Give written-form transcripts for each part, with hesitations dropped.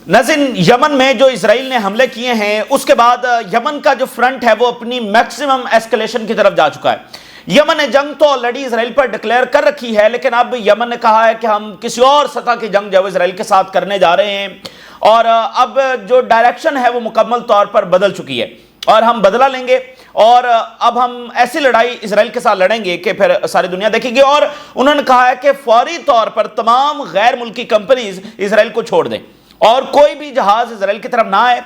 ناظرین، یمن میں جو اسرائیل نے حملے کیے ہیں اس کے بعد یمن کا جو فرنٹ ہے وہ اپنی میکسیمم ایسکلیشن کی طرف جا چکا ہے۔ یمن نے جنگ تو آلریڈی اسرائیل پر ڈکلیئر کر رکھی ہے، لیکن اب یمن نے کہا ہے کہ ہم کسی اور سطح کی جنگ جو ہے اسرائیل کے ساتھ کرنے جا رہے ہیں، اور اب جو ڈائریکشن ہے وہ مکمل طور پر بدل چکی ہے اور ہم بدلہ لیں گے، اور اب ہم ایسی لڑائی اسرائیل کے ساتھ لڑیں گے کہ پھر ساری دنیا دیکھے گی۔ اور انہوں نے کہا ہے کہ فوری طور پر تمام غیر ملکی کمپنیز اسرائیل کو چھوڑ دیں اور کوئی بھی جہاز اسرائیل کی طرف نہ آئے،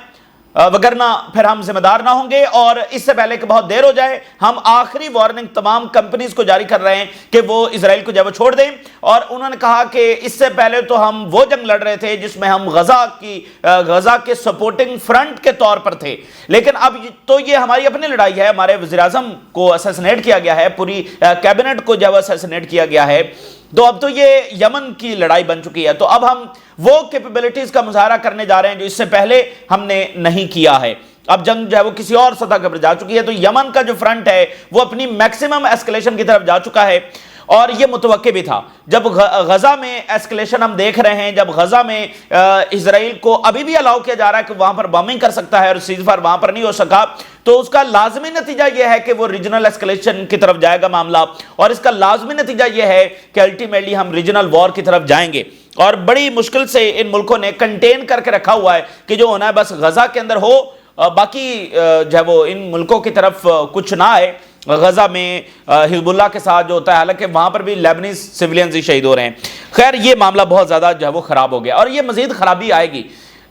وگرنہ پھر ہم ذمہ دار نہ ہوں گے، اور اس سے پہلے کہ بہت دیر ہو جائے ہم آخری وارننگ تمام کمپنیز کو جاری کر رہے ہیں کہ وہ اسرائیل کو جب چھوڑ دیں۔ اور انہوں نے کہا کہ اس سے پہلے تو ہم وہ جنگ لڑ رہے تھے جس میں ہم غزہ کے سپورٹنگ فرنٹ کے طور پر تھے، لیکن اب تو یہ ہماری اپنی لڑائی ہے۔ ہمارے وزیر اعظم کو اسیسنیٹ کیا گیا ہے، پوری کیبنٹ کو جب اسیسنیٹ کیا گیا ہے، تو اب تو یہ یمن کی لڑائی بن چکی ہے۔ تو اب ہم وہ کیپیبلٹیز کا مظاہرہ کرنے جا رہے ہیں جو اس سے پہلے ہم نے نہیں کیا ہے۔ اب جنگ جو ہے وہ کسی اور سطح پر جا چکی ہے، تو یمن کا جو فرنٹ ہے وہ اپنی میکسیمم ایسکلیشن کی طرف جا چکا ہے، اور یہ متوقع بھی تھا۔ جب غزہ میں ایسکلیشن ہم دیکھ رہے ہیں، جب غزہ میں اسرائیل کو ابھی بھی الاؤ کیا جا رہا ہے کہ وہاں پر بامبنگ کر سکتا ہے اور سیز فائر وہاں پر نہیں ہو سکا، تو اس کا لازمی نتیجہ یہ ہے کہ وہ ریجنل ایسکلیشن کی طرف جائے گا معاملہ، اور اس کا لازمی نتیجہ یہ ہے کہ الٹیمیٹلی ہم ریجنل وار کی طرف جائیں گے۔ اور بڑی مشکل سے ان ملکوں نے کنٹین کر کے رکھا ہوا ہے کہ جو ہونا ہے بس غزہ کے اندر ہو، باقی جو ہے وہ ان ملکوں کی طرف کچھ نہ آئے۔ غزہ میں حزب اللہ کے ساتھ جو ہوتا ہے، حالانکہ وہاں پر بھی لیبنیز سیویلینز ہی شہید ہو رہے ہیں۔ خیر، یہ معاملہ بہت زیادہ جو ہے وہ خراب ہو گیا، اور یہ مزید خرابی آئے گی۔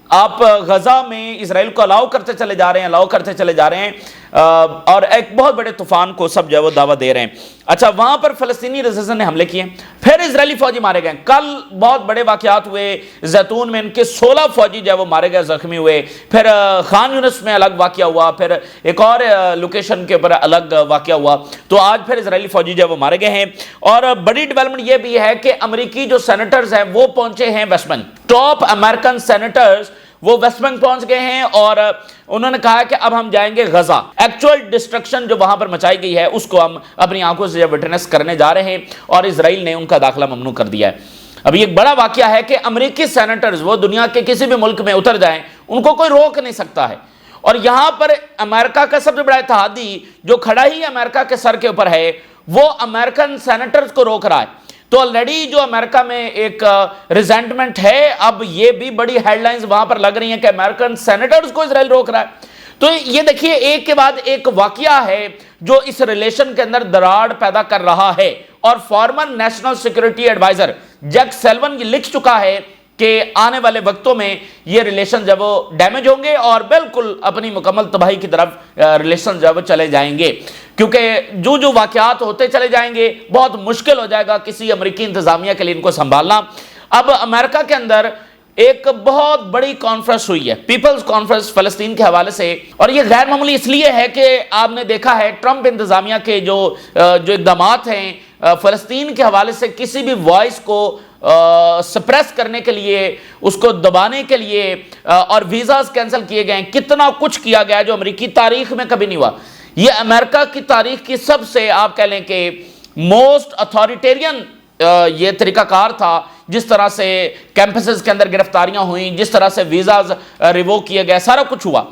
آپ غزہ میں اسرائیل کو الاؤ کرتے چلے جا رہے ہیں، اور ایک بہت بڑے طوفان کو سب جو ہے وہ دعویٰ دے رہے ہیں۔ اچھا، وہاں پر فلسطینی ریزسٹنس نے حملے کیے، پھر اسرائیلی فوجی مارے گئے۔ کل بہت بڑے واقعات ہوئے، زیتون میں ان کے 16 فوجی جو ہے وہ مارے گئے، زخمی ہوئے۔ پھر خان یونس میں الگ واقعہ ہوا، پھر ایک اور لوکیشن کے اوپر الگ واقعہ ہوا۔ تو آج پھر اسرائیلی فوجی جو ہے وہ مارے گئے ہیں، اور بڑی ڈیولپمنٹ یہ بھی ہے کہ امریکی جو سینیٹرز ہیں وہ پہنچے ہیں West Bank. Top American senators وہ ویسٹ بینک پہنچ گئے ہیں، اور انہوں نے کہا کہ اب ہم جائیں گے غزہ۔ ایکچوئل ڈسٹرکشن جو وہاں پر مچائی گئی ہے اس کو ہم اپنی آنکھوں سے وٹنس کرنے جا رہے ہیں، اور اسرائیل نے ان کا داخلہ ممنوع کر دیا ہے۔ اب یہ ایک بڑا واقعہ ہے کہ امریکی سینیٹرز وہ دنیا کے کسی بھی ملک میں اتر جائیں، ان کو کوئی روک نہیں سکتا ہے، اور یہاں پر امریکہ کا سب سے بڑا اتحادی جو کھڑا ہی امریکہ کے سر کے اوپر ہے وہ امریکن سینیٹرز کو روک رہا ہے۔ تو آلریڈی جو امریکہ میں ایک ریزنٹمنٹ ہے، اب یہ بھی بڑی ہیڈ لائنز وہاں پر لگ رہی ہیں کہ امریکن سینیٹرز کو اسرائیل روک رہا ہے۔ تو یہ دیکھیے، ایک کے بعد ایک واقعہ ہے جو اس ریلیشن کے اندر دراڑ پیدا کر رہا ہے، اور former national security adviser Jake Sullivan یہ لکھ چکا ہے کہ آنے والے وقتوں میں یہ ریلیشن جب وہ ڈیمیج ہوں گے اور بالکل اپنی مکمل تباہی کی طرف ریلیشن جب چلے جائیں گے، کیونکہ جو واقعات ہوتے چلے جائیں گے بہت مشکل ہو جائے گا کسی امریکی انتظامیہ کے لیے ان کو سنبھالنا۔ اب امریکہ کے اندر ایک بہت بڑی کانفرنس ہوئی ہے، پیپلز کانفرنس فلسطین کے حوالے سے، اور یہ غیر معمولی اس لیے ہے کہ آپ نے دیکھا ہے ٹرمپ انتظامیہ کے جو اقدامات ہیں فلسطین کے حوالے سے، کسی بھی وائس کو سپریس کرنے کے لیے، اس کو دبانے کے لیے، اور ویزاز کینسل کیے گئے ہیں، کتنا کچھ کیا گیا جو امریکی تاریخ میں کبھی نہیں ہوا۔ یہ امریکہ کی تاریخ کی سب سے آپ کہہ لیں کہ موسٹ اتھارٹیرین یہ طریقہ کار تھا، جس طرح سے کیمپسز کے اندر گرفتاریاں ہوئیں، جس طرح سے ویزاز ریووک کیے گئے، سارا کچھ ہوا۔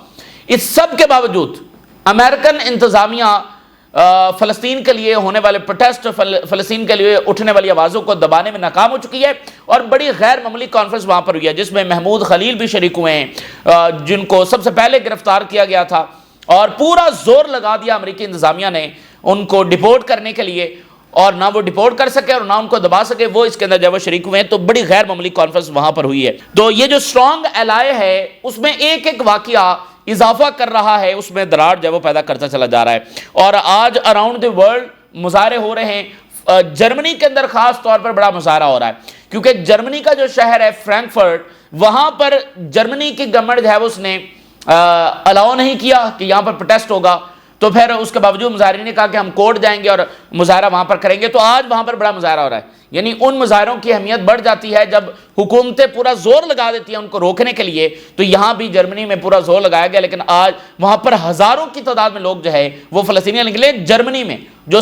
اس سب کے باوجود امریکن انتظامیہ فلسطین کے لیے ہونے والے پروٹیسٹ، فلسطین کے لیے اٹھنے والی آوازوں کو دبانے میں ناکام ہو چکی ہے، اور بڑی غیر معمولی کانفرنس وہاں پر ہوئی ہے جس میں محمود خلیل بھی شریک ہوئے ہیں، جن کو سب سے پہلے گرفتار کیا گیا تھا، اور پورا زور لگا دیا امریکی انتظامیہ نے ان کو ڈیپورٹ کرنے کے لیے، اور نہ وہ ڈیپورٹ کر سکے اور نہ ان کو دبا سکے، وہ اس کے اندر جب وہ شریک ہوئے ہیں۔ تو بڑی غیر معمولی کانفرنس وہاں پر ہوئی ہے۔ تو یہ جو اسٹرانگ الائے ہے اس میں ایک ایک واقعہ اضافہ کر رہا ہے، اس میں دراڑ جو وہ پیدا کرتا چلا جا رہا ہے، اور آج اراؤنڈ دی ورلڈ مظاہرے ہو رہے ہیں۔ جرمنی کے اندر خاص طور پر بڑا مظاہرہ ہو رہا ہے، کیونکہ جرمنی کا جو شہر ہے فرینکفرٹ، وہاں پر جرمنی کی گورنمنٹ جو ہے اس نے الاؤ نہیں کیا کہ یہاں پر پروٹیسٹ ہوگا، تو پھر اس کے باوجود مظاہرین نے کہا کہ ہم کورٹ جائیں گے اور مظاہرہ وہاں پر کریں گے۔ تو آج وہاں پر بڑا مظاہرہ ہو رہا ہے، یعنی ان مظاہروں کی اہمیت بڑھ جاتی ہے جب حکومتیں پورا زور لگا دیتی ہیں ان کو روکنے کے لیے۔ تو یہاں بھی جرمنی میں پورا زور لگایا گیا، لیکن آج وہاں پر ہزاروں کی تعداد میں لوگ جو ہے وہ فلسطینیوں نکلے۔ جرمنی میں جو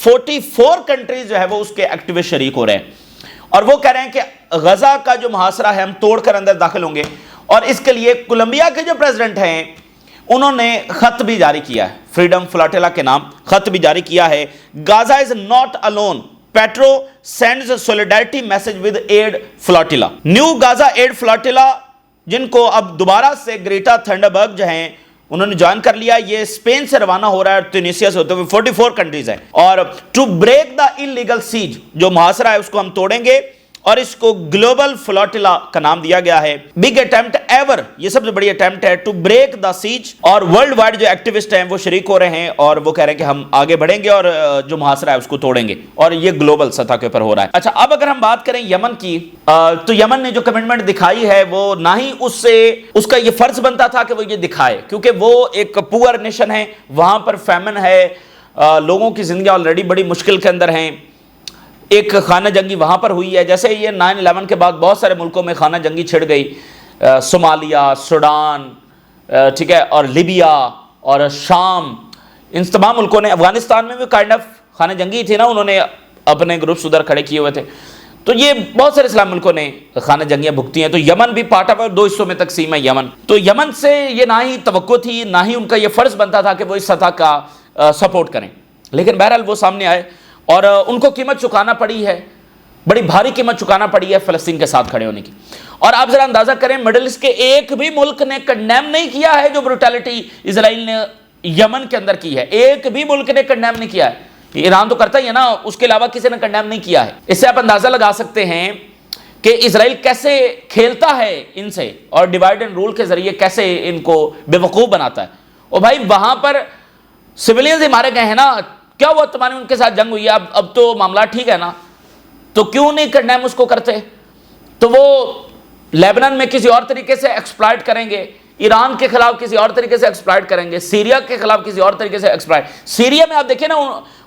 44 کنٹریز جو ہے وہ اس کے ایکٹیوسٹ شریک ہو رہے ہیں اور وہ کہہ رہے ہیں کہ غزہ کا جو محاصرہ ہے ہم توڑ کر اندر داخل ہوں گے. اور اس کے لیے کولمبیا کے جو پریزیڈنٹ ہیں انہوں نے خط بھی جاری کیا ہے, فریڈم فلاٹیلا کے نام خط بھی جاری کیا ہے. Gaza is not alone, Petro sends solidarity message with aid flotilla. New Gaza aid flotilla جن کو اب دوبارہ سے گریٹا تھنڈربرگ جو ہیں انہوں نے جوائن کر لیا. یہ اسپین سے روانہ ہو رہا ہے اور تونسیا سے ہوتے ہوئے 44 کنٹریز ہیں. اور ٹو بریک دا انلیگل سیج, جو محاصرہ ہے اس کو ہم توڑیں گے اور اس کو گلوبل فلاٹیلا کا نام دیا گیا ہے. بگ اٹیمپٹ ایور, یہ سب سے بڑی اٹیمپٹ ہے ٹو بریک دا سیج. اور ورلڈ وائڈ جو ایکٹیوسٹ ہیں وہ شریک ہو رہے ہیں اور وہ کہہ رہے ہیں کہ ہم آگے بڑھیں گے اور جو محاصرہ ہے اس کو توڑیں گے, اور یہ گلوبل سطح کے اوپر ہو رہا ہے. اچھا, اب اگر ہم بات کریں یمن کی, تو یمن نے جو کمٹمنٹ دکھائی ہے وہ نہ ہی اس کا یہ فرض بنتا تھا کہ وہ یہ دکھائے, کیونکہ وہ ایک پور نیشن ہے, وہاں پر فیمن ہے, لوگوں کی زندگی آلریڈی بڑی مشکل کے اندر ہیں. ایک خانہ جنگی وہاں پر ہوئی ہے, جیسے یہ 9/11 کے بعد بہت سارے ملکوں میں خانہ جنگی چھڑ گئی, صومالیہ, سوڈان, ٹھیک ہے, اور لیبیا اور شام, ان تمام ملکوں نے, افغانستان میں بھی کائنڈ آف خانہ جنگی تھی نا, انہوں نے اپنے گروپس ادھر کھڑے کیے ہوئے تھے. تو یہ بہت سارے اسلام ملکوں نے خانہ جنگیاں بھگتی ہیں. تو یمن بھی پارٹ آف 2 حصوں میں تقسیم ہے یمن. تو یمن سے یہ نہ ہی توقع تھی نہ ہی ان کا یہ فرض بنتا تھا کہ وہ اس سطح کا سپورٹ کریں, لیکن بہرحال وہ سامنے آئے اور ان کو قیمت چکانا پڑی ہے, بڑی بھاری قیمت چکانا پڑی ہے فلسطین کے ساتھ کھڑے ہونے کی. اور آپ ذرا اندازہ کریں, مڈل ایسٹ کے ایک بھی ملک نے کنڈیم نہیں کیا ہے جو بروٹیلٹی اسرائیل نے یمن کے اندر کی ہے, ایک بھی ملک نے کنڈیم نہیں کیا ہے. ایران تو کرتا ہی ہے نا, اس کے علاوہ کسی نے کنڈیم نہیں کیا ہے. اس سے آپ اندازہ لگا سکتے ہیں کہ اسرائیل کیسے کھیلتا ہے ان سے اور ڈیوائڈ اینڈ رول کے ذریعے کیسے ان کو بے وقوف بناتا ہے. اور بھائی وہاں پر سویلینز ہی مارے گئے ہیں نا, کیا ہوا تمہاری ان کے ساتھ جنگ ہوئی ہے, اب تو معاملہ ٹھیک ہے نا, تو کیوں نہیں کنڈیم اس کو کرتے؟ تو وہ لیبنان میں کسی اور طریقے سے ایکسپلائٹ کریں گے, ایران کے خلاف کسی اور طریقے سے ایکسپلائٹ کریں گے, سیریا کے خلاف کسی اور طریقے سے ایکسپلائٹ. سیریا میں آپ دیکھیں نا,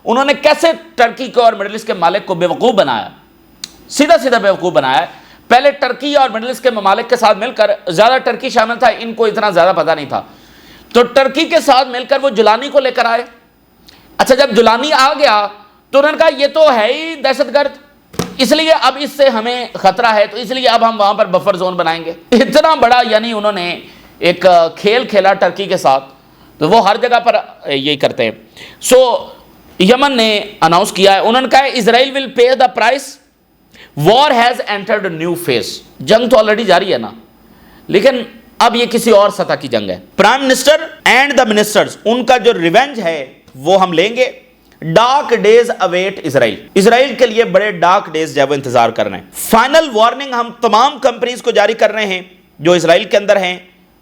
انہوں نے کیسے ٹرکی کو اور مڈل ایسٹ کے ممالک کو بے وقوف بنایا, سیدھا سیدھا بے وقوف بنایا ہے. پہلے ٹرکی اور مڈل ایسٹ کے ممالک کے ساتھ مل کر, زیادہ ٹرکی شامل تھا, ان کو اتنا زیادہ پتہ نہیں تھا, تو ٹرکی کے ساتھ مل کر وہ جولانی کو لے کر آئے. اچھا, جب جولانی آ گیا تو انہوں نے کہا یہ تو ہے ہی دہشت گرد, اس لیے اب اس سے ہمیں خطرہ ہے, تو اس لیے اب ہم وہاں پر بفر زون بنائیں گے. اتنا بڑا یعنی انہوں نے ایک کھیل کھیلا ٹرکی کے ساتھ, تو وہ ہر جگہ پر یہی کرتے ہیں. سو یمن نے اناؤنس کیا ہے, انہوں نے کہا Israel will pay the price, war has entered new phase. جنگ تو آلریڈی جاری ہے نا, لیکن اب یہ کسی اور سطح کی جنگ ہے. Prime minister and the ministers, ان کا جو ریونج ہے وہ ہم لیں گے. Dark days await Israel, Israel کے لیے بڑے ڈارک ڈیز جو ہے وہ انتظار کر رہے ہیں. فائنل وارننگ ہم تمام کمپنیز کو جاری کر رہے ہیں جو اسرائیل کے اندر ہیں,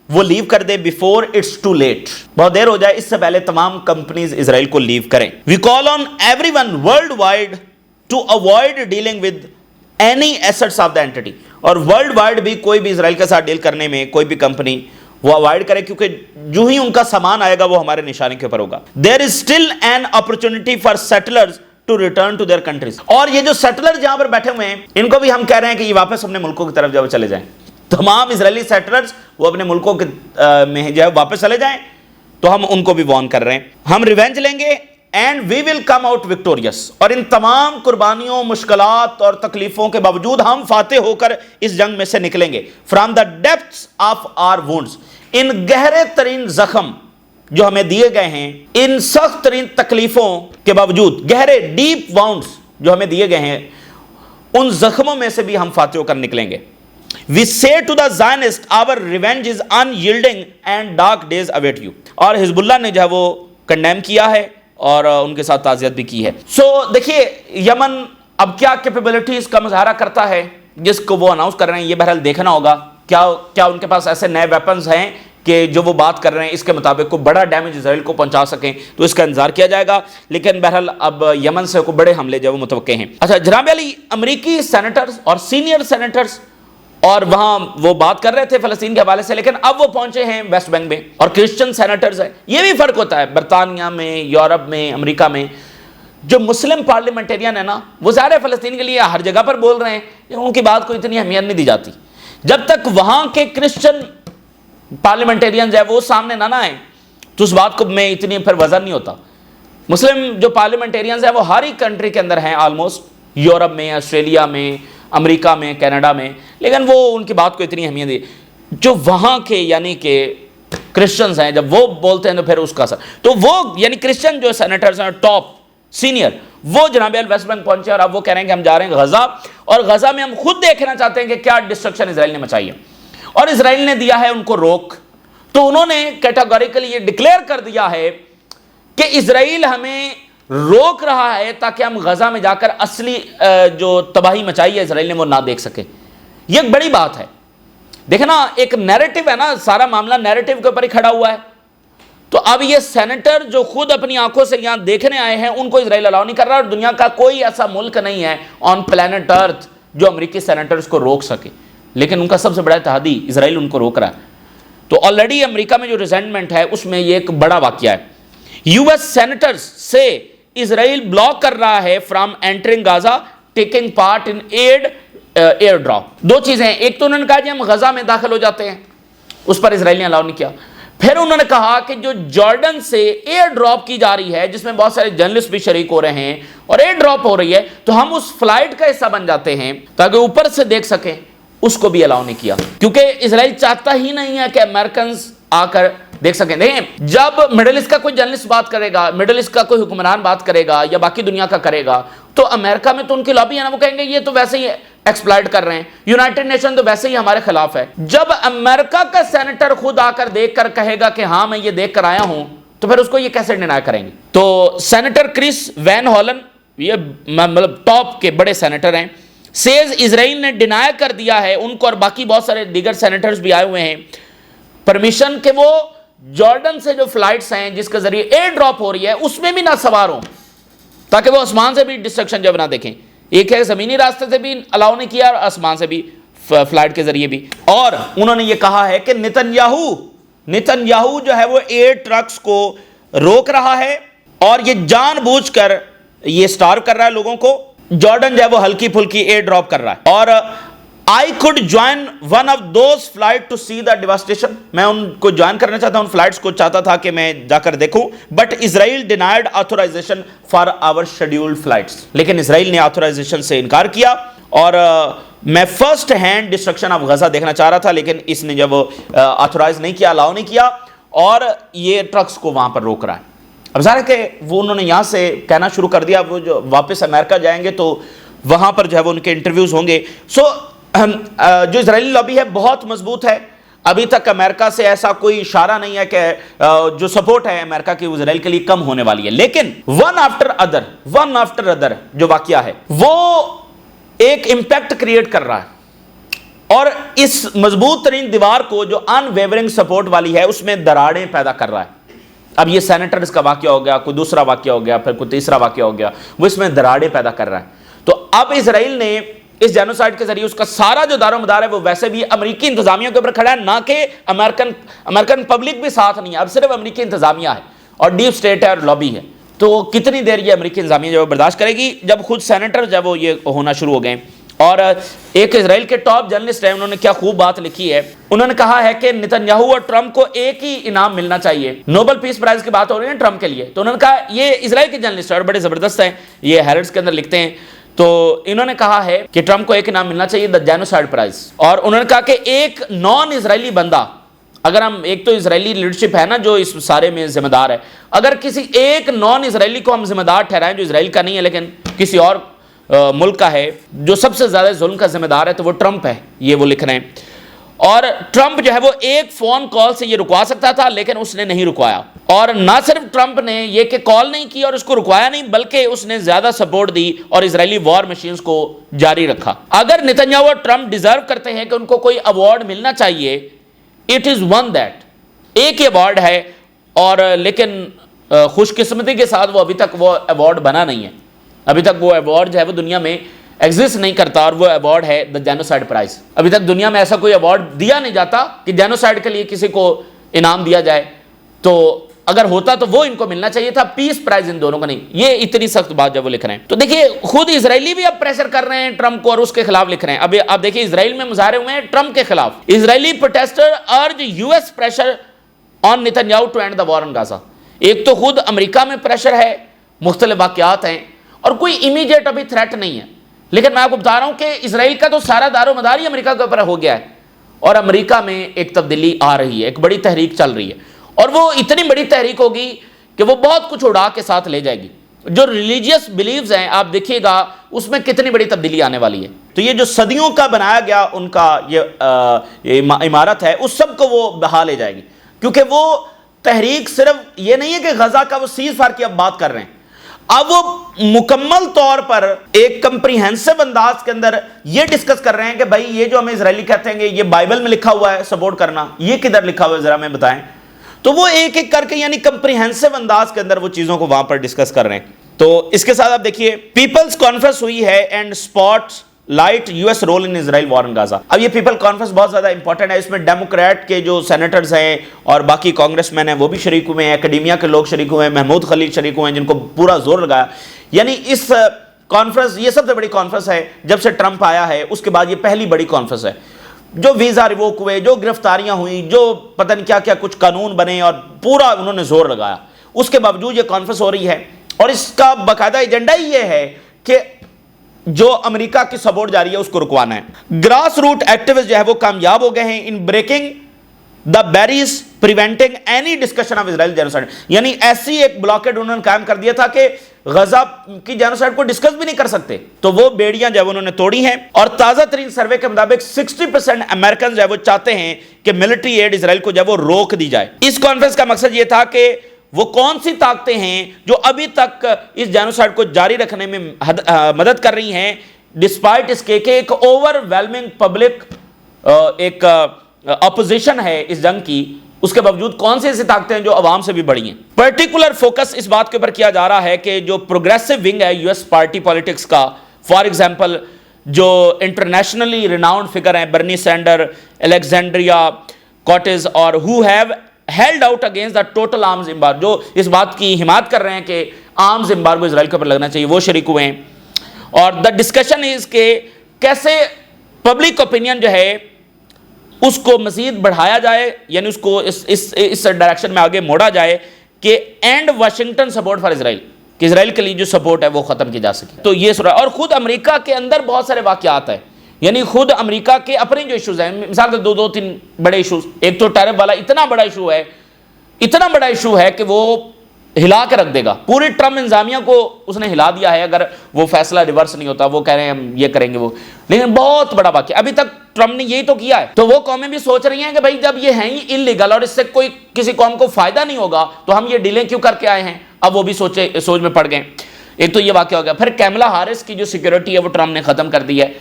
وہ لیو کر دے بیفور اٹس ٹو لیٹ, بہت دیر ہو جائے, اس سے پہلے تمام کمپنیز اسرائیل کو لیو کریں. We call on everyone worldwide to avoid dealing with any assets of the entity, اور ورلڈ وائڈ بھی کوئی بھی اسرائیل کے ساتھ ڈیل کرنے میں کوئی بھی کمپنی وہ اوائڈ کرے, کیونکہ جو ہی ان کا سامان آئے گا وہ ہمارے نشانے کے اوپر ہوگا. There is still an opportunity for settlers to return to their countries, اور یہ جو سیٹلر جہاں پر بیٹھے ہوئے ہیں ان کو بھی ہم کہہ رہے ہیں کہ یہ واپس اپنے ملکوں کی طرف جب چلے جائیں. تمام اسرائیلی سیٹلرز وہ اپنے ملکوں کے میں جو ہے واپس چلے جائیں, تو ہم ان کو بھی وارن کر رہے ہیں. ہم ریونج لیں گے and we will come out victorious, اور ان تمام قربانیوں, مشکلات اور تکلیفوں کے باوجود ہم فاتح ہو کر اس جنگ میں سے نکلیں گے. فرام دا ڈیپتھس آف آر وونڈز, ان گہرے ترین زخم جو ہمیں دیے گئے ہیں, ان سخت ترین تکلیفوں کے باوجود, گہرے ڈیپ وانڈز جو ہمیں دیے گئے ہیں, ان زخموں میں سے بھی ہم فاتح ہو کر نکلیں گے. We say to the Zionists, our revenge is unyielding and dark days await you. اور حزب اللہ نے جو ہے وہ کنڈیم کیا ہے اور ان کے ساتھ تعزیت بھی کی ہے. سو دیکھیے یمن اب کیا کیپیبلٹیز کا مظاہرہ کرتا ہے جس کو وہ اناؤنس کر رہے ہیں, یہ بہرحال دیکھنا ہوگا کیا ان کے پاس ایسے نئے ویپنز ہیں کہ جو وہ بات کر رہے ہیں اس کے مطابق کو بڑا ڈیمیج اسرائیل کو پہنچا سکیں, تو اس کا انتظار کیا جائے گا. لیکن بہرحال اب یمن سے کوئی بڑے حملے جو وہ متوقع ہیں. اچھا جناب علی, امریکی سینیٹرز اور سینئر سینیٹرز اور وہاں وہ بات کر رہے تھے فلسطین کے حوالے سے, لیکن اب وہ پہنچے ہیں ویسٹ بینک میں, اور کرسچن سینیٹرز ہیں. یہ بھی فرق ہوتا ہے برطانیہ میں, یورپ میں, امریکہ میں. جو مسلم پارلیمنٹیرین ہیں نا, وہ ظاہر ہے فلسطین کے لیے ہر جگہ پر بول رہے ہیں, ان کی بات کو اتنی اہمیت نہیں دی جاتی. جب تک وہاں کے کرسچن پارلیمنٹیرینز ہیں وہ سامنے نہ آئیں تو اس بات کو میں اتنی پھر وزن نہیں ہوتا. مسلم جو پارلیمنٹیرینز ہیں وہ ہر ہی کنٹری کے اندر ہیں آلموسٹ، یورپ میں، آسٹریلیا میں، امریکہ میں، کینیڈا میں، لیکن وہ ان کی بات کو اتنی اہمیت دی جو وہاں کے یعنی کہ کرسچنز ہیں جب وہ بولتے ہیں تو پھر اس کا اثر، تو وہ یعنی کرسچن جو سینیٹرز ہیں ٹاپ سینئر وہ جناب ویسٹ بینک پہنچے اور اب وہ کہہ رہے ہیں کہ ہم جا رہے ہیں غزہ، اور غزہ میں ہم خود دیکھنا چاہتے ہیں کہ کیا ڈسٹرکشن اسرائیل نے مچائی ہے، اور اسرائیل نے دیا ہے ان کو روک، تو انہوں نے کیٹاگوریکلی یہ ڈکلیئر کر دیا ہے کہ اسرائیل ہمیں روک رہا ہے تاکہ ہم غزہ میں جا کر اصلی جو تباہی مچائی ہے اسرائیل نے وہ نہ دیکھ سکے۔ یہ ایک بڑی بات ہے، دیکھیں نا ایک نیریٹو ہے نا، سارا معاملہ نیریٹو کے اوپر ہی کھڑا ہوا ہے، تو اب یہ سینیٹر جو خود اپنی آنکھوں سے یہاں دیکھنے آئے ہیں ان کو اسرائیل الاؤ نہیں کر رہا، اور دنیا کا کوئی ایسا ملک نہیں ہے آن پلانٹ ارتھ جو امریکی سینیٹرز کو روک سکے، لیکن ان کا سب سے بڑا اتحادی اسرائیل ان کو روک رہا ہے۔ تو آلریڈی امریکہ میں جو ریزنٹمنٹ ہے اس میں یہ ایک بڑا واقعہ ہے، یو ایس سینیٹرز سے اسرائیل بلاک کر رہا ہے from entering Gaza taking part in aid airdrop. دو چیزیں ہیں، ایک تو انہوں نے کہا کہ ہم غزہ میں داخل ہو جاتے ہیں، اس پر اسرائیل نے الاؤ نہیں کیا، پھر انہوں نے کہا کہ جو جارڈن سے ایئر ڈراپ کی جا رہی ہے جس میں بہت سارے جرنلسٹ بھی شریک ہو رہے ہیں اور ایئر ڈراپ ہو رہی ہے تو ہم اس فلائٹ کا حصہ بن جاتے ہیں تاکہ اوپر سے دیکھ سکیں، اس کو بھی الاؤ نہیں کیا، کیونکہ اسرائیل چاہتا ہی نہیں ہے کہ امریکنز آ کر دیکھ سکیں۔ دیکھیں جب مڈل ایسٹ کا کوئی جرنلسٹ بات کرے گا، مڈل ایسٹ کا کوئی حکمران بات کرے گا یا باقی دنیا کا کرے گا تو امریکہ میں تو ان کی لابی ہے نا، وہ کہیں گے یہ تو ویسے ہی ایکسپلائٹ کر رہے ہیں، یونائٹڈ نیشن تو ویسے ہی ہمارے خلاف ہے۔ جب امریکہ کا سینیٹر خود آ کر دیکھ کر کہے گا کہ ہاں میں یہ دیکھ کر آیا ہوں تو پھر اس کو یہ کیسے ڈینائی کریں گے؟ تو سینیٹر کرس وین ہالن، یہ مطلب ٹاپ کے بڑے سینیٹر ہیں، سیز اسرائیل نے ڈینائی کر دیا ہے ان کو اور باقی بہت سارے دیگر سینیٹرز بھی آئے ہوئے ہیں پرمیشن کہ وہ جارڈن سے جو فلائٹس ہیں جس کے ذریعے ایئر ڈراپ ہو رہی ہے اس میں بھی نہ سوار ہوں تاکہ وہ آسمان سے بھی ڈسٹرکشن جب نہ دیکھیں۔ ایک ہے زمینی راستے سے بھی الاؤ نہیں کیا اور آسمان سے بھی فلائٹ کے ذریعے بھی، اور انہوں نے یہ کہا ہے کہ نتنیاہو جو ہے وہ ایئر ٹرکس کو روک رہا ہے اور یہ جان بوجھ کر یہ سٹارو کر رہا ہے لوگوں کو، جارڈن جو ہے وہ ہلکی پھلکی ایئر ڈراپ کر رہا ہے، اور I could join one of those flights to see the devastation، میں ان کو جوائن کرنا چاہتا ہوں، ان فلائٹس کو چاہتا تھا کہ میں جا کر دیکھوں، but Israel denied authorization for our scheduled flights، لیکن اسرائیل نے آتھورائزیشن سے انکار کیا، اور میں first hand destruction of Gaza دیکھنا چاہ رہا تھا لیکن اس نے جب آتھورائز نہیں کیا، الاؤ نہیں کیا، اور یہ ٹرکس کو وہاں پر روک رہا ہے۔ اب ظاہر ہے کہ وہ انہوں نے یہاں سے کہنا شروع کر دیا، وہ جو واپس امریکہ جائیں گے تو وہاں پر جو ہے وہ ان کے انٹرویوز ہوں گے۔ جو اسرائیلی لابی ہے بہت مضبوط ہے، ابھی تک امریکہ سے ایسا کوئی اشارہ نہیں ہے کہ جو سپورٹ ہے امریکہ کی اسرائیل کے لیے کم ہونے والی ہے، لیکن ون آفٹر ادر جو واقعہ ہے وہ ایک امپیکٹ کریٹ کر رہا ہے، اور اس مضبوط ترین دیوار کو جو ان ویورنگ سپورٹ والی ہے اس میں دراڑیں پیدا کر رہا ہے۔ اب یہ سینیٹرز کا واقعہ ہو گیا، کوئی دوسرا واقعہ ہو گیا، پھر کوئی تیسرا واقعہ ہو گیا، وہ اس میں دراڑیں پیدا کر رہا ہے۔ تو اب اسرائیل نے اس جینوسائیڈ کے ذریعے اس کا سارا جو دار و مدار ہے وہ ویسے بھی امریکی انتظامیہ کے اوپر کھڑا ہے، نہ کہ امریکن پبلک بھی ساتھ نہیں ہے، اب صرف امریکی انتظامیہ ہے اور ڈیپ سٹیٹ ہے اور لابی ہے۔ تو کتنی دیر یہ امریکی انتظامیہ جو برداشت کرے گی جب خود سینیٹر جب وہ یہ ہونا شروع ہو گئے۔ اور ایک اسرائیل کے ٹاپ جرنلسٹ ہیں، انہوں نے کیا خوب بات لکھی ہے، انہوں نے کہا ہے کہ نتنیاہو اور ٹرمپ کو ایک ہی انعام ملنا چاہیے، نوبل پیس پرائز کی بات ہو رہی ہے ٹرمپ کے لیے، تو انہوں نے کہا یہ اسرائیل کے جرنلسٹ اور بڑے زبردست ہیں، یہ ہیرڈز کے اندر لکھتے ہیں، تو انہوں نے کہا ہے کہ ٹرمپ کو ایک انعام ملنا چاہیے، دا جینوسائیڈ پرائز، اور انہوں نے کہا کہ ایک نان اسرائیلی بندہ، اگر ہم ایک تو اسرائیلی لیڈرشپ ہے نا جو اس سارے میں ذمہ دار ہے، اگر کسی ایک نان اسرائیلی کو ہم ذمہ دار ٹھہرائیں جو اسرائیل کا نہیں ہے لیکن کسی اور ملک کا ہے جو سب سے زیادہ ظلم کا ذمہ دار ہے تو وہ ٹرمپ ہے، یہ وہ لکھ رہے ہیں۔ اور ٹرمپ جو ہے وہ ایک فون کال سے یہ رکوا سکتا تھا لیکن اس نے نہیں رکوایا، اور نہ صرف ٹرمپ نے یہ کہ کال نہیں کی اور اس کو رکوایا نہیں بلکہ اس نے زیادہ سپورٹ دی اور اسرائیلی وار مشینز کو جاری رکھا۔ اگر نتنیاہو اور ٹرمپ ڈیزرو کرتے ہیں کہ ان کو کوئی ایوارڈ ملنا چاہیے، اٹ از ون دیٹ، ایک ہی ایوارڈ ہے، اور لیکن خوش قسمتی کے ساتھ وہ ابھی تک وہ ایوارڈ بنا نہیں ہے، ابھی تک وہ ایوارڈ جو ہے وہ دنیا میں ایگزسٹ نہیں کرتا، اور وہ ایوارڈ ہے دا جینوسائیڈ پرائز۔ ابھی تک دنیا میں ایسا کوئی ایوارڈ دیا نہیں جاتا کہ جینوسائیڈ کے لیے کسی کو انعام دیا جائے، تو اگر ہوتا تو وہ ان کو ملنا چاہیے تھا، پیس پرائز ان دونوں کا نہیں۔ یہ اتنی سخت بات جب وہ لکھ رہے ہیں تو دیکھیے خود اسرائیلی بھی اب پریشر کر رہے ہیں ٹرمپ کو اور اس کے خلاف لکھ رہے ہیں۔ اب آپ دیکھیے اسرائیل میں مظاہرے ہوئے ہیں ٹرمپ کے خلاف، Israeli protester urge U S pressure on Netanyahu to end the war on Gaza. ایک تو خود امریکہ میں پریشر ہے مختلف واقعات ہیں اور کوئی امیڈیٹ ابھی تھریٹ نہیں ہے، لیکن میں آپ کو بتا رہا ہوں کہ اسرائیل کا تو سارا دار و مدار ہی امریکہ کے اوپر ہو گیا ہے، اور امریکہ میں ایک تبدیلی آ رہی ہے، ایک بڑی تحریک چل رہی ہے، اور وہ اتنی بڑی تحریک ہوگی کہ وہ بہت کچھ اڑا کے ساتھ لے جائے گی۔ جو ریلیجیس بلیفز ہیں آپ دیکھیے گا اس میں کتنی بڑی تبدیلی آنے والی ہے۔ تو یہ جو صدیوں کا بنایا گیا ان کا یہ عمارت ہے، اس سب کو وہ بہا لے جائے گی، کیونکہ وہ تحریک صرف یہ نہیں ہے کہ غزہ کا وہ سیز فائر کی اب بات کر رہے ہیں، اب وہ مکمل طور پر ایک کمپریہنسو انداز کے اندر یہ ڈسکس کر رہے ہیں کہ بھائی یہ جو ہمیں اسرائیلی کہتے ہیں کہ یہ بائبل میں لکھا ہوا ہے سپورٹ کرنا، یہ کدھر لکھا ہوا ہے ذرا ہمیں بتائیں۔ تو وہ ایک ایک کر کے یعنی کمپریہنسو انداز کے اندر وہ چیزوں کو وہاں پر ڈسکس کر رہے ہیں۔ تو اس کے ساتھ آپ دیکھیے پیپلز کانفرنس ہوئی ہے and spotlights U S role in Israel war in Gaza. اب یہ پیپل کانفرنس بہت زیادہ امپورٹنٹ ہے، اس میں ڈیموکریٹ کے جو سینیٹرز ہیں اور باقی کانگریس مین ہیں وہ بھی شریک ہوئے ہیں، اکیڈیمیا کے لوگ شریک ہوئے ہیں، محمود خلیل شریک ہوئے ہیں جن کو پورا زور لگایا۔ یعنی اس کانفرنس یہ سب سے بڑی کانفرنس ہے جب سے ٹرمپ آیا ہے، اس کے بعد یہ پہلی بڑی کانفرنس ہے۔ جو ویزا ریووک ہوئے، جو گرفتاریاں ہوئیں، جو پتہ نہیں کیا کیا کچھ قانون بنے اور پورا انہوں نے زور لگایا، اس کے باوجود یہ کانفرنس ہو رہی ہے، اور اس کا باقاعدہ ایجنڈا ہی یہ ہے کہ جو امریکہ کی سپورٹ جاری ہے اس کو رکوانا ہے۔ گراس روٹ ایکٹیوسٹ جو ہے وہ کامیاب ہو گئے ہیں in breaking the barriers preventing any discussion of Israel genocide, یعنی ایسی ایک بلاکیڈ انہوں نے قائم کر دیا تھا کہ غزہ کی جینوسائیڈ کو ڈسکس بھی نہیں کر سکتے، تو وہ بیڑیاں جو ہے انہوں نے توڑی ہیں۔ اور تازہ ترین سروے کے مطابق 60% امریکن جو ہے وہ چاہتے ہیں کہ ملٹری ایڈ اسرائیل کو جو ہے وہ روک دی جائے۔ اس کانفرنس کا مقصد یہ تھا کہ وہ کون سی طاقتیں ہیں جو ابھی تک اس جینوسائیڈ کو جاری رکھنے میں مدد کر رہی ہیں، ڈسپائٹ اس کے کہ ایک اوور ویلمنگ پبلک ایک اپوزیشن ہے اس جنگ کی، اس کے باوجود کون سی ایسی طاقتیں ہیں جو عوام سے بھی بڑی ہیں۔ پرٹیکولر فوکس اس بات کے اوپر کیا جا رہا ہے کہ جو پروگریسو ونگ ہے یو ایس پارٹی پالیٹکس کا، فار ایگزامپل جو انٹرنیشنلی ریناؤنڈ فگر ہیں برنی سینڈر، الیگزینڈریا کورٹز، اور who have held out against the total arms embargo, جو اس بات کی حمایت کر رہے ہیں کہ آرمز امبارگو اسرائیل کے اوپر لگنا چاہیے، وہ شریک ہوئے ہیں۔ اور دا ڈسکشن از کہ کیسے پبلک اوپینین جو ہے اس کو مزید بڑھایا جائے، یعنی اس کو اس ڈائریکشن میں آگے موڑا جائے کہ اینڈ واشنگٹن سپورٹ فار اسرائیل، کہ اسرائیل کے لیے جو سپورٹ ہے وہ ختم کی جا سکے۔ تو یہ سورہ، اور خود امریکہ کے اندر بہت سارے واقعات ہیں، یعنی خود امریکہ کے اپنے جو ایشوز ہیں، مثال کے دو تین بڑے ایشوز، ایک تو ٹیرف والا اتنا بڑا ایشو ہے کہ وہ ہلا کے رکھ دے گا پوری ٹرمپ انتظامیہ کو، اس نے ہلا دیا ہے اگر وہ فیصلہ ریورس نہیں ہوتا، وہ کہہ رہے ہیں ہم یہ کریں گے وہ، لیکن بہت بڑا واقعہ ابھی تک ٹرمپ نے یہی تو کیا ہے۔ تو وہ قومیں بھی سوچ رہی ہیں کہ بھائی جب یہ ہیں ہی انلیگل اور اس سے کوئی کسی قوم کو فائدہ نہیں ہوگا تو ہم یہ ڈیلیں کیوں کر کے آئے ہیں، اب وہ بھی سوچ میں پڑ گئے۔ ایک تو یہ واقعہ ہو گیا، پھر کیملا ہارس کی جو سیکیورٹی ہے وہ ٹرمپ نے ختم کر دی ہے،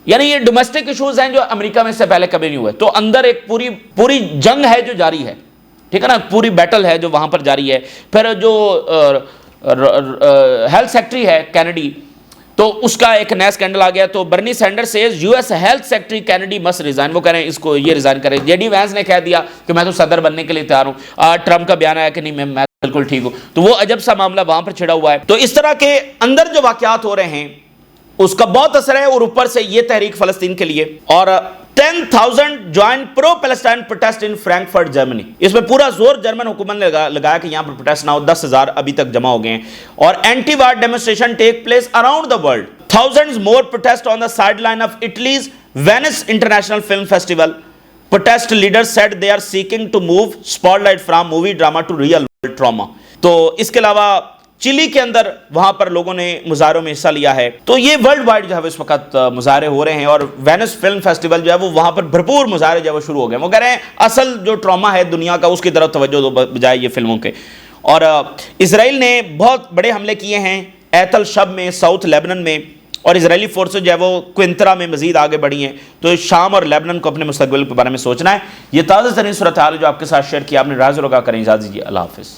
یعنی یہ ڈومیسٹک ایشوز ہیں جو امریکہ میں اس سے پہلے کبھی نہیں ہوئے۔ تو اندر ایک پوری جنگ ہے جو جاری ہے، ٹھیک ہے نا، پوری بیٹل ہے جو وہاں پر جاری ہے۔ پھر جو ہیلتھ سیکٹری ہے کینیڈی، تو اس کا ایک نیا اسکینڈل آ گیا، تو Bernie Sanders says U S health secretary Kennedy must resign, وہ کہہ رہے ہیں اس کو یہ ریزائن کرے۔ جے ڈی وینس نے کہہ دیا کہ میں تو صدر بننے کے لیے تیار ہوں، ٹرمپ کا بیان آیا کہ نہیں میں بالکل ٹھیک ہوں، تو وہ عجب سا معاملہ وہاں پر چھڑا ہوا ہے۔ تو اس طرح کے اندر جو واقعات ہو رہے ہیں اس کا بہت اثر ہے، اور اوپر سے یہ تحریک فلسطین کے لیے۔ اور 10,000 جوائن پرو پیلسٹائن پروٹیسٹ ان فرینکفرٹ جرمنی، اس میں پورا زور جرمن حکومت نے لگایا کہ یہاں پر پروٹیسٹ نہ ہو۔ 10,000 ابھی تک جمع ہو گئے ہیں، اور anti war demonstration take place around the world. Thousands more protest on the sideline of Italy's Venice International Film Festival. Protest leaders said they are seeking to move spotlight from movie drama to real world trauma. تو اس کے علاوہ چلی کے اندر وہاں پر لوگوں نے مظاہروں میں حصہ لیا ہے۔ تو یہ ورلڈ وائڈ جو ہے اس وقت مظاہرے ہو رہے ہیں، اور وینس فلم فیسٹیول جو ہے وہ وہاں پر بھرپور مظاہرے جو ہے وہ شروع ہو گئے۔ وہ کہہ رہے ہیں اصل جو ٹراما ہے دنیا کا اس کی طرف توجہ دو بجائے یہ فلموں کے۔ اور اسرائیل نے بہت بڑے حملے کیے ہیں ایت الشب میں، ساؤتھ لیبنن میں، اور اسرائیلی فورسز جو ہے وہ کوئنترا میں مزید آگے بڑھی ہیں۔ تو شام اور لیبنن کو اپنے مستقبل کے بارے میں سوچنا ہے۔ یہ تازہ ترین صورتحال جو آپ کے ساتھ شیئر کیا، آپ نے رائے ضرور کریں۔ اجازت دیجیے، اللہ حافظ۔